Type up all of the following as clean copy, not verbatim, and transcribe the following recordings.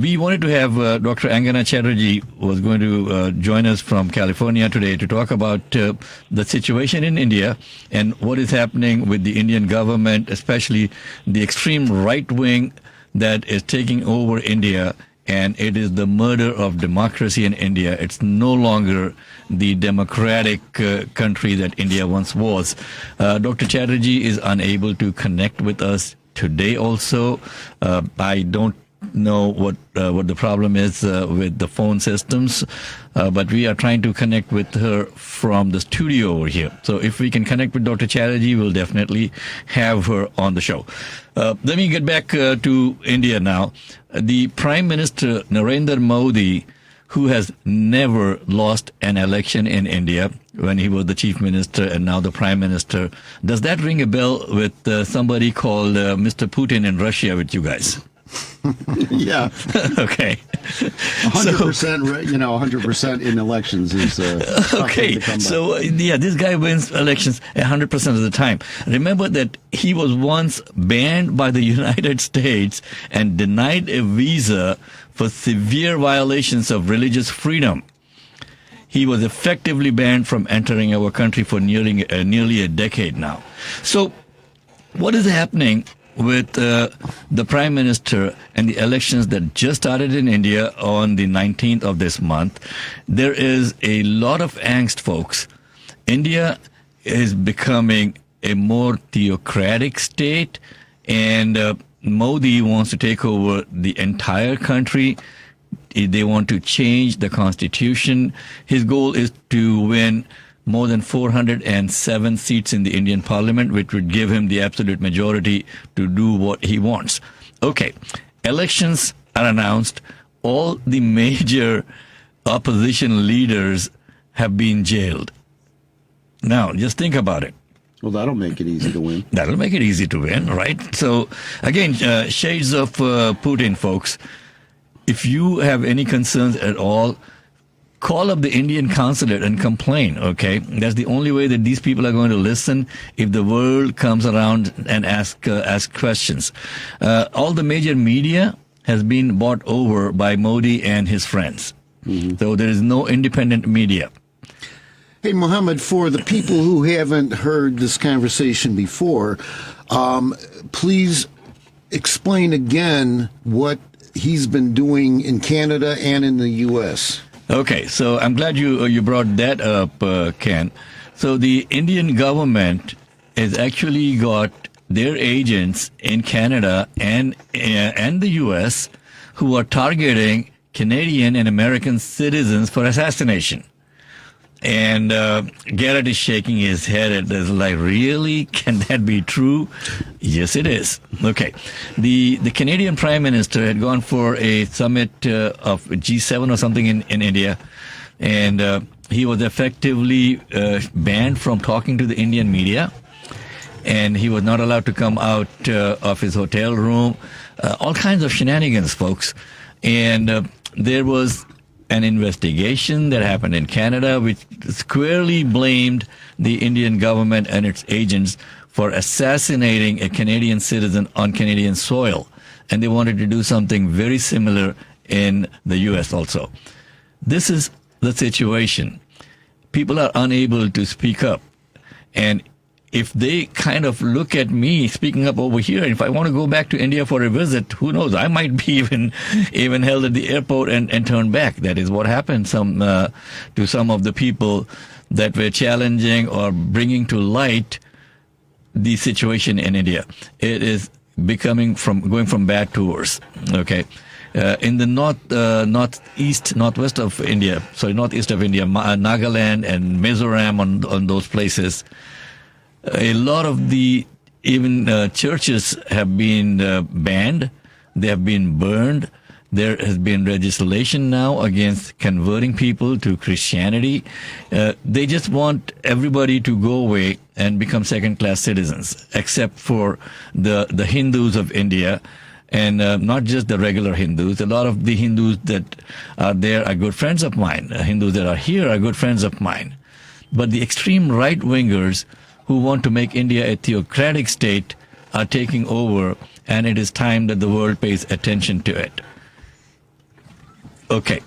We wanted to have Dr. Angana Chatterjee was going to join us from California today to talk about the situation in India and what is happening with the Indian government, especially the extreme right wing that is taking over India. And it is the murder of democracy in India. It's no longer the democratic country that India once was. Dr. Chatterjee is unable to connect with us today also. I don't know what the problem is with the phone systems, but we are trying to connect with her from the studio over here. So if we can connect with Dr. Chatterjee, we'll definitely have her on the show. Let me get back to India now. The Prime Minister Narendra Modi, who has never lost an election in India when he was the chief minister and now the prime minister, does that ring a bell with somebody called Mr. Putin in Russia with you guys? Yeah. Okay. 100%, 100% in elections is okay. So, this guy wins elections 100% of the time. Remember that he was once banned by the United States and denied a visa for severe violations of religious freedom. He was effectively banned from entering our country for nearly a decade now. So, what is happening with the Prime Minister and the elections that just started in India on the 19th of this month? There is a lot of angst, folks. India is becoming a more theocratic state, and Modi wants to take over the entire country. They want to change the constitution. His goal is to win more than 407 seats in the Indian parliament, which would give him the absolute majority to do what he wants. Okay, elections are announced. All the major opposition leaders have been jailed. Now, just think about it. Well, that'll make it easy to win. That'll make it easy to win, right? So, again, shades of Putin, folks. If you have any concerns at all, call up the Indian consulate and complain, okay? That's the only way that these people are going to listen if the world comes around and ask questions. All the major media has been bought over by Modi and his friends. Mm-hmm. So there is no independent media. Hey, Mohammed, for the people who haven't heard this conversation before, please explain again what he's been doing in Canada and in the U.S. Okay, so I'm glad you brought that up, Ken. So the Indian government has actually got their agents in Canada and the U.S. who are targeting Canadian and American citizens for assassination. And Garrett is shaking his head at this, like, really? Can that be true? Yes, it is. Okay. The Canadian Prime Minister had gone for a summit of G7 or something in India, and he was effectively banned from talking to the Indian media, and he was not allowed to come out of his hotel room. All kinds of shenanigans, folks. And there was an investigation that happened in Canada which squarely blamed the Indian government and its agents for assassinating a Canadian citizen on Canadian soil. And they wanted to do something very similar in the U.S. also. This is the situation. People are unable to speak up. And if they kind of look at me speaking up over here, and if I want to go back to India for a visit, who knows? I might be even held at the airport and turned back. That is what happened to some of the people that were challenging or bringing to light the situation in India. It is going from bad to worse. Okay. In the northeast of India, Nagaland and Mizoram, on those places, a lot of the churches have been banned. They have been burned. There has been legislation now against converting people to Christianity. They just want everybody to go away and become second-class citizens, except for the Hindus of India, and not just the regular Hindus. A lot of the Hindus that are there are good friends of mine. Hindus that are here are good friends of mine. But the extreme right-wingers who want to make India a theocratic state are taking over, and it is time that the world pays attention to it. Okay.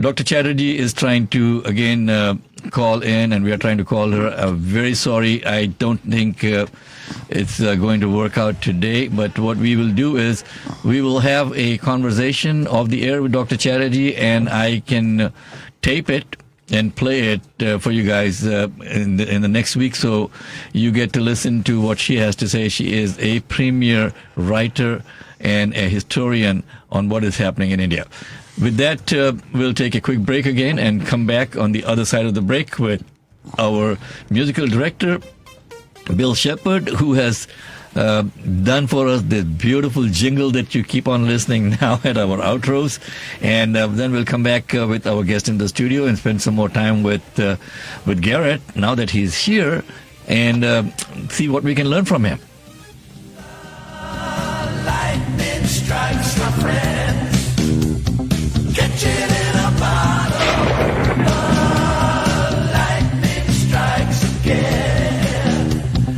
Dr. Chatterjee is trying to again call in, and we are trying to call her. Very sorry. I don't think it's going to work out today. But what we will do is we will have a conversation off the air with Dr. Chatterjee, and I can tape it and play it for you guys in the next week, so you get to listen to what she has to say. She is a premier writer and a historian on what is happening in India. With that, we'll take a quick break again and come back on the other side of the break with our musical director, Bill Shepard, who has done for us the beautiful jingle that you keep on listening now at our outros. And then we'll come back with our guest in the studio and spend some more time with Garrett, now that he's here, and see what we can learn from him.